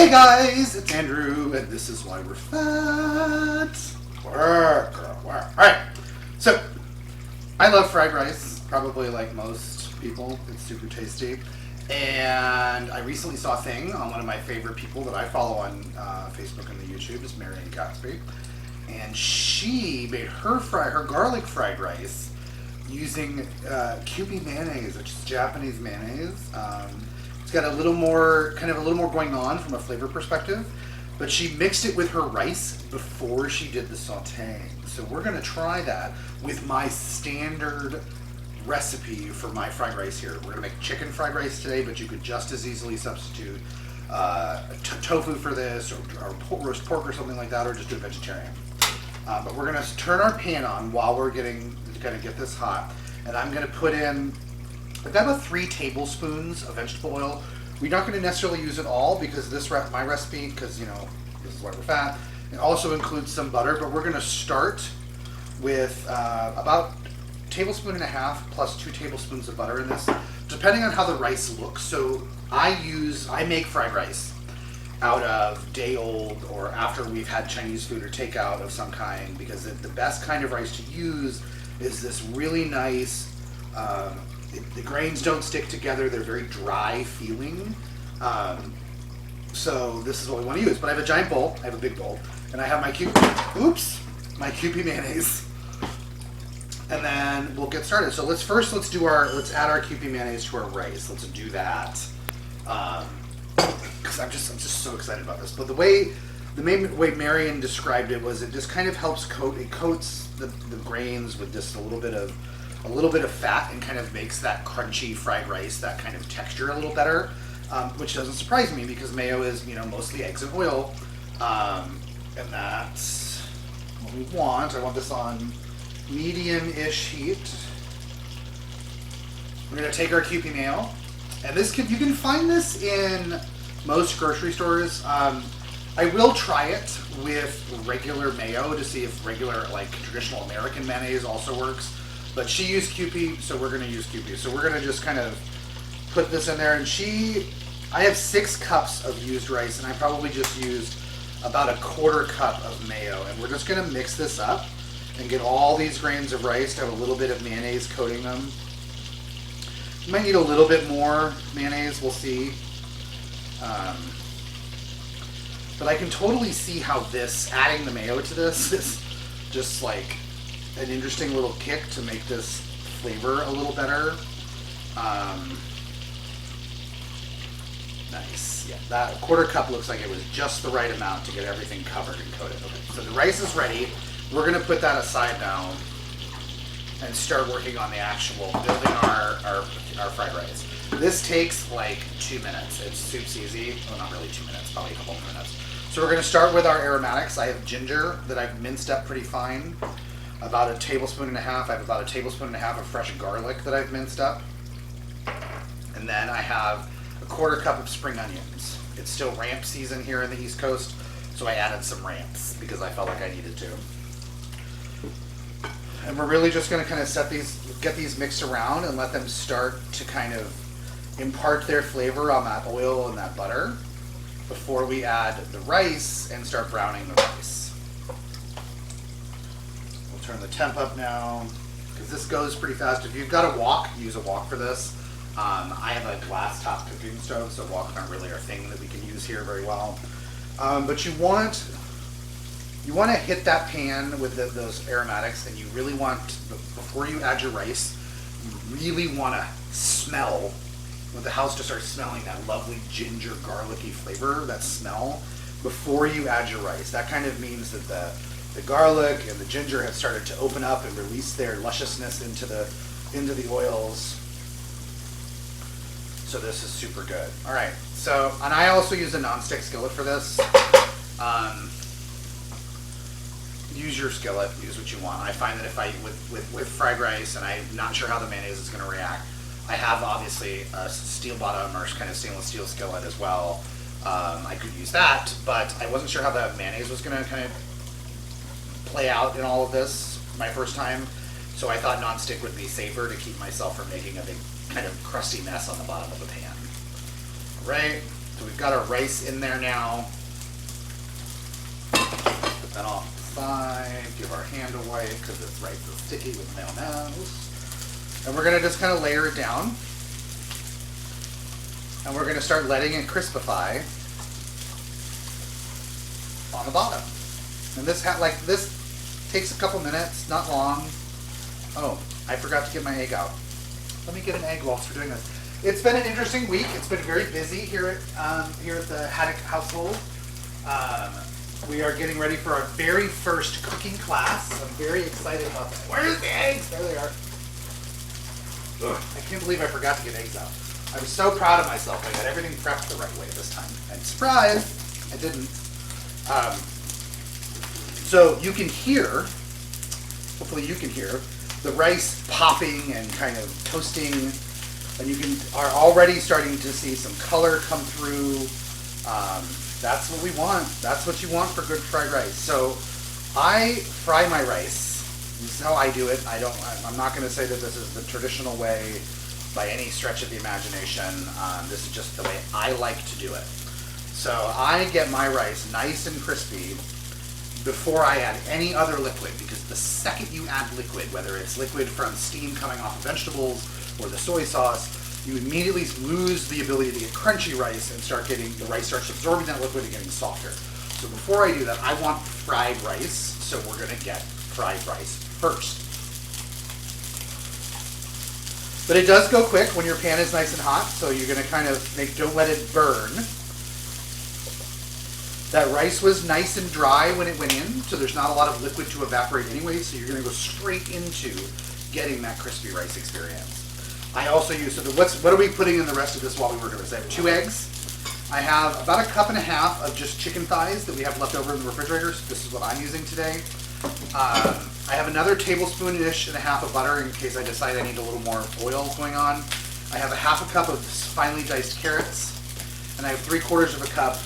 Hey guys, it's Andrew, and this is why we're fat. Work, girl, work. Alright, so I love fried rice, probably like most people. It's super tasty. And I recently saw a thing on one of my favorite people that I follow on Facebook and the YouTube, is Marion Gatsby. And she made her garlic fried rice using kewpie mayonnaise, which is Japanese mayonnaise. It's got a little more going on from a flavor perspective, but she mixed it with her rice before she did the sauteing. So we're gonna try that with my standard recipe for my fried rice here. We're gonna make chicken fried rice today, but you could just as easily substitute tofu for this, or roast pork or something like that, or just do a vegetarian. But we're gonna turn our pan on while we're gonna get this hot, and I'm gonna put in, I've got about 3 tablespoons of vegetable oil. We're not going to necessarily use it all because my recipe, because you know this is why we're fat. It also includes some butter, but we're going to start with about 1.5 tablespoons plus 2 tablespoons of butter in this, depending on how the rice looks. So I make fried rice out of day old or after we've had Chinese food or takeout of some kind, because the best kind of rice to use is this really nice. The grains don't stick together, they're very dry feeling. So this is what we want to use. But I have a giant bowl, I have a big bowl, and I have my kewpie mayonnaise. And then we'll get started. So let's add our kewpie mayonnaise to our rice. Let's do that. Because I'm just so excited about this. But the main way Marion described it was it just kind of helps coats the grains with just a little bit of fat, and kind of makes that crunchy fried rice, that kind of texture a little better, which doesn't surprise me because mayo is, mostly eggs and oil, and that's what we want. I want this on medium-ish heat. We're gonna take our kewpie mayo, and you can find this in most grocery stores. I will try it with regular mayo to see if regular, like traditional American mayonnaise also works. But she used kewpie, so we're gonna use kewpie. So we're gonna just kind of put this in there, and I have 6 cups of used rice, and I probably just used about 1/4 cup of mayo, and we're just gonna mix this up and get all these grains of rice to have a little bit of mayonnaise coating them. You might need a little bit more mayonnaise, we'll see. But I can totally see how adding the mayo to this is just like an interesting little kick to make this flavor a little better. Nice. Yeah, that 1/4 cup looks like it was just the right amount to get everything covered and coated. Okay, so the rice is ready. We're gonna put that aside now and start working on the actual building our fried rice. This takes like 2 minutes. It's soups easy. Well, not really 2 minutes, probably a couple more minutes. So we're gonna start with our aromatics. I have ginger that I've minced up pretty fine. About 1.5 tablespoons. I have about 1.5 tablespoons of fresh garlic that I've minced up. And then I have 1/4 cup of spring onions. It's still ramp season here in the East Coast, so I added some ramps because I felt like I needed to. And we're really just gonna kind of get these mixed around and let them start to kind of impart their flavor on that oil and that butter before we add the rice and start browning the rice. Turn the temp up now, because this goes pretty fast. If you've got a wok, use a wok for this. I have a glass top cooking stove, so woks aren't really our thing that we can use here very well. But you want to hit that pan with those aromatics, and you really want, before you add your rice, you really want to the house to start smelling that lovely ginger garlicky flavor, that smell, before you add your rice. That kind of means that the garlic and the ginger have started to open up and release their lusciousness into the oils. So this is super good. All right. So, and I also use a non-stick skillet for this. Use your skillet. Use what you want. I find that if I with fried rice and I'm not sure how the mayonnaise is going to react, I have obviously a steel bottom or kind of stainless steel skillet as well. I could use that, but I wasn't sure how the mayonnaise was going to kind of play out in all of this my first time, so I thought non-stick would be safer to keep myself from making a big kind of crusty mess on the bottom of the pan. All right, So we've got our rice in there now. Put that off the side. Give our hand a wipe because this rice is sticky with mayonnaise. And we're going to just kind of layer it down. And we're going to start letting it crispify on the bottom. And this takes a couple minutes, not long. Oh, I forgot to get my egg out. Let me get an egg whilst we're doing this. It's been an interesting week. It's been very busy here at the Haddock household. We are getting ready for our very first cooking class. I'm very excited about that. Where's the eggs? There they are. Ugh. I can't believe I forgot to get eggs out. I was so proud of myself. I got everything prepped the right way this time. And surprise, I didn't. So you can hear, hopefully you can hear, the rice popping and kind of toasting, and you are already starting to see some color come through. That's what we want. That's what you want for good fried rice. So I fry my rice. This is how I do it. I'm not going to say that this is the traditional way by any stretch of the imagination. This is just the way I like to do it. So I get my rice nice and crispy before I add any other liquid, because the second you add liquid, whether it's liquid from steam coming off of vegetables or the soy sauce, you immediately lose the ability to get crunchy rice and the rice starts absorbing that liquid and getting softer. So before I do that, I want fried rice, so we're going to get fried rice first. But it does go quick when your pan is nice and hot, so you're going to kind of don't let it burn. That rice was nice and dry when it went in, so there's not a lot of liquid to evaporate anyway, so you're going to go straight into getting that crispy rice experience. I also use, what are we putting in the rest of this while we work on this? I have 2 eggs. I have about 1.5 cups of just chicken thighs that we have left over in the refrigerator. So this is what I'm using today. I have another tablespoon-ish and a half of butter in case I decide I need a little more oil going on. I have 1/2 cup of finely diced carrots, and I have 3/4 cup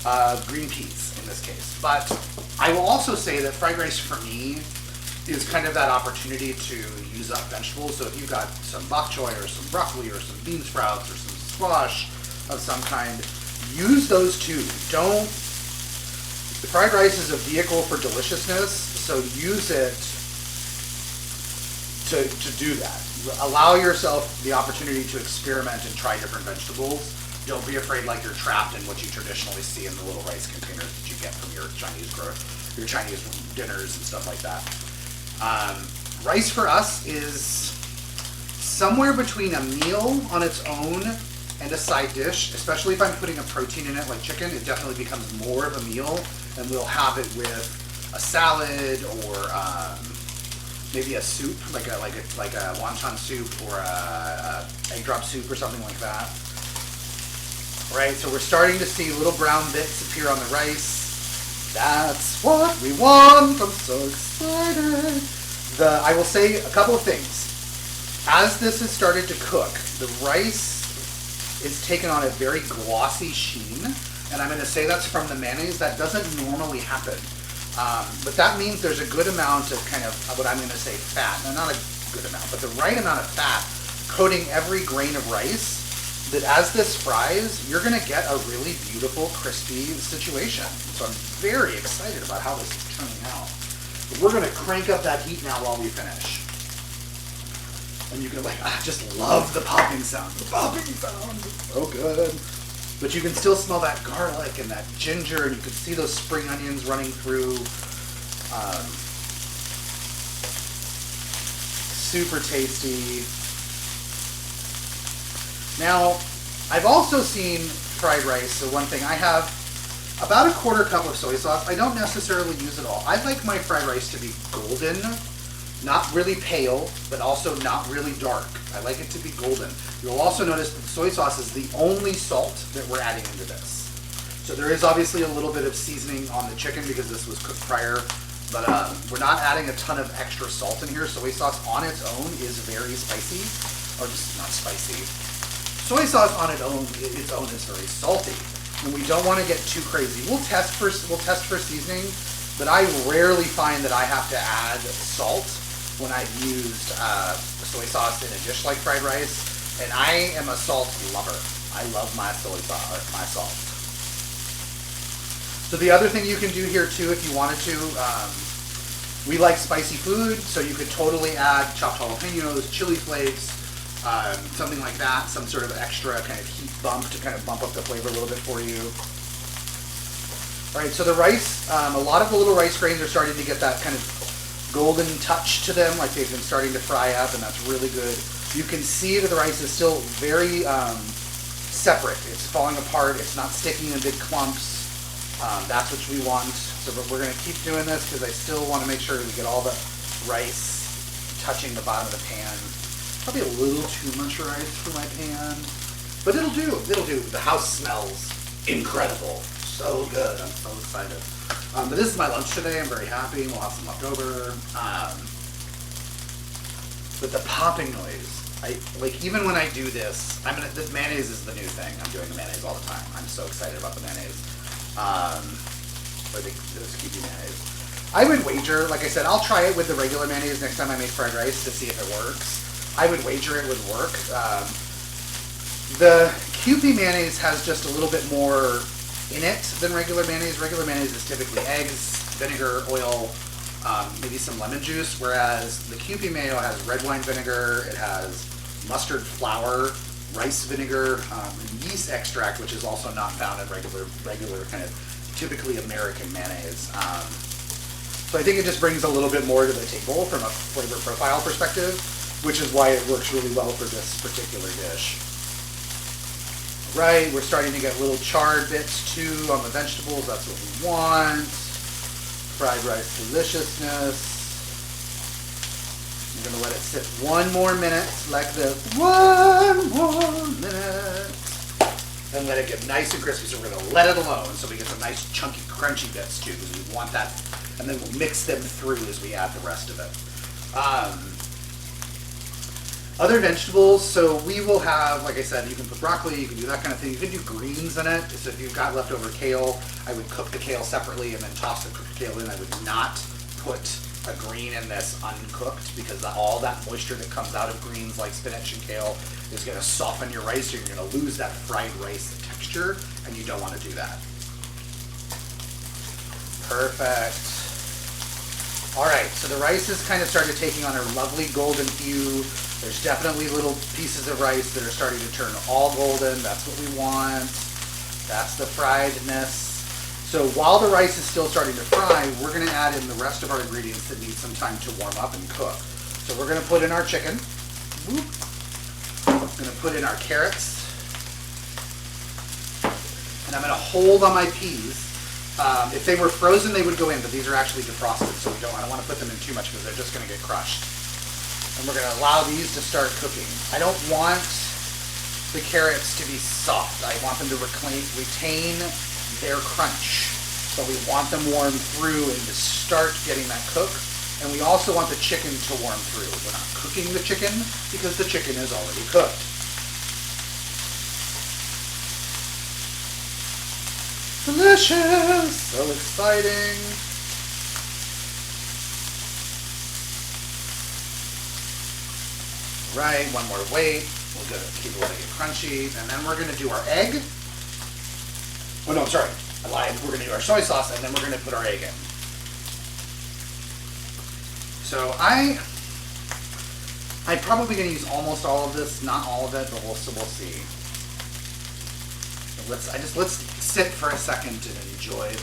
of green peas in this case. But I will also say that fried rice for me is kind of that opportunity to use up vegetables. So if you've got some bok choy or some broccoli or some bean sprouts or some squash of some kind, use those too. The fried rice is a vehicle for deliciousness, so use it to do that. Allow yourself the opportunity to experiment and try different vegetables. Don't be afraid like you're trapped in what you traditionally see in the little rice containers that you get from your Chinese dinners and stuff like that. Rice for us is somewhere between a meal on its own and a side dish, especially if I'm putting a protein in it like chicken. It definitely becomes more of a meal, and we'll have it with a salad or maybe a soup, like a wonton soup or a egg drop soup or something like that. All right, so we're starting to see little brown bits appear on the rice. That's what we want. I'm so excited. I will say a couple of things. As this has started to cook, the rice is taken on a very glossy sheen, and I'm going to say that's from the mayonnaise. That doesn't normally happen, but that means there's a good amount of kind of what I'm going to say fat. Now, not a good amount, but the right amount of fat coating every grain of rice, that as this fries, you're going to get a really beautiful, crispy situation. So I'm very excited about how this is turning out. But we're going to crank up that heat now while we finish. And you can just love the popping sound. The popping sound is so good. But you can still smell that garlic and that ginger, and you can see those spring onions running through. Super tasty. Now, I've also seen fried rice. So one thing, I have about 1/4 cup of soy sauce. I don't necessarily use it all. I like my fried rice to be golden. Not really pale, but also not really dark. I like it to be golden. You'll also notice that soy sauce is the only salt that we're adding into this. So there is obviously a little bit of seasoning on the chicken because this was cooked prior, but we're not adding a ton of extra salt in here. Soy sauce on its own is very spicy, or just not spicy. Soy sauce on its own is very salty, and we don't want to get too crazy. We'll test for seasoning, but I rarely find that I have to add salt when I've used soy sauce in a dish like fried rice, and I am a salt lover. I love my soy sauce, my salt. So the other thing you can do here too, if you wanted to, we like spicy food, so you could totally add chopped jalapenos, chili flakes, something like that, some sort of extra kind of heat bump to kind of bump up the flavor a little bit for you. All right, so the rice, a lot of the little rice grains are starting to get that kind of golden touch to them, like they've been starting to fry up, and that's really good. You can see that the rice is still very separate. It's falling apart. It's not sticking in big clumps. That's what we want. So we're going to keep doing this because I still want to make sure we get all the rice touching the bottom of the pan. Probably a little too much rice for my pan, but it'll do. It'll do. The house smells incredible. So good. I'm so excited. But this is my lunch today. I'm very happy. We'll have some left over. But the popping noise, like even when I do this, this mayonnaise is the new thing. I'm doing the mayonnaise all the time. I'm so excited about the mayonnaise. Or this kewpie mayonnaise. I would wager, like I said, I'll try it with the regular mayonnaise next time I make fried rice to see if it works. I would wager it would work. The kewpie mayonnaise has just a little bit more in it than regular mayonnaise. Regular mayonnaise is typically eggs, vinegar, oil, maybe some lemon juice, whereas the kewpie mayo has red wine vinegar, it has mustard flour, rice vinegar, and yeast extract, which is also not found in regular kind of typically American mayonnaise. So I think it just brings a little bit more to the table from a flavor profile perspective, which is why it works really well for this particular dish. Right, we're starting to get little charred bits too on the vegetables. That's what we want. Fried rice deliciousness. I'm going to let it sit one more minute like this. One more minute. And let it get nice and crispy. So we're going to let it alone so we get some nice chunky crunchy bits too, because we want that. And then we'll mix them through as we add the rest of it. Other vegetables, so we will have, like I said, you can put broccoli, you can do that kind of thing. You can do greens in it. So if you've got leftover kale, I would cook the kale separately and then toss the cooked kale in. I would not put a green in this uncooked because all that moisture that comes out of greens like spinach and kale is going to soften your rice, so you're going to lose that fried rice texture, and you don't want to do that. Perfect. All right, so the rice is kind of started taking on a lovely golden hue. There's definitely little pieces of rice that are starting to turn all golden. That's what we want. That's the friedness. So while the rice is still starting to fry, we're going to add in the rest of our ingredients that need some time to warm up and cook. So we're going to put in our chicken. Whoop. I'm going to put in our carrots. And I'm going to hold on my peas. If they were frozen, they would go in, but these are actually defrosted, so I don't want to put them in too much because they're just going to get crushed. And we're going to allow these to start cooking. I don't want the carrots to be soft. I want them to retain their crunch. So we want them warm through and to start getting that cook. And we also want the chicken to warm through. We're not cooking the chicken because the chicken is already cooked. Delicious! So exciting! Right, one more wait. We'll keep letting it crunchy, and then we're going to do our egg. Oh no, sorry, I lied. We're going to do our soy sauce, and then we're going to put our egg in. So I'm probably going to use almost all of this, not all of it, but we'll see. Let's sit for a second and enjoy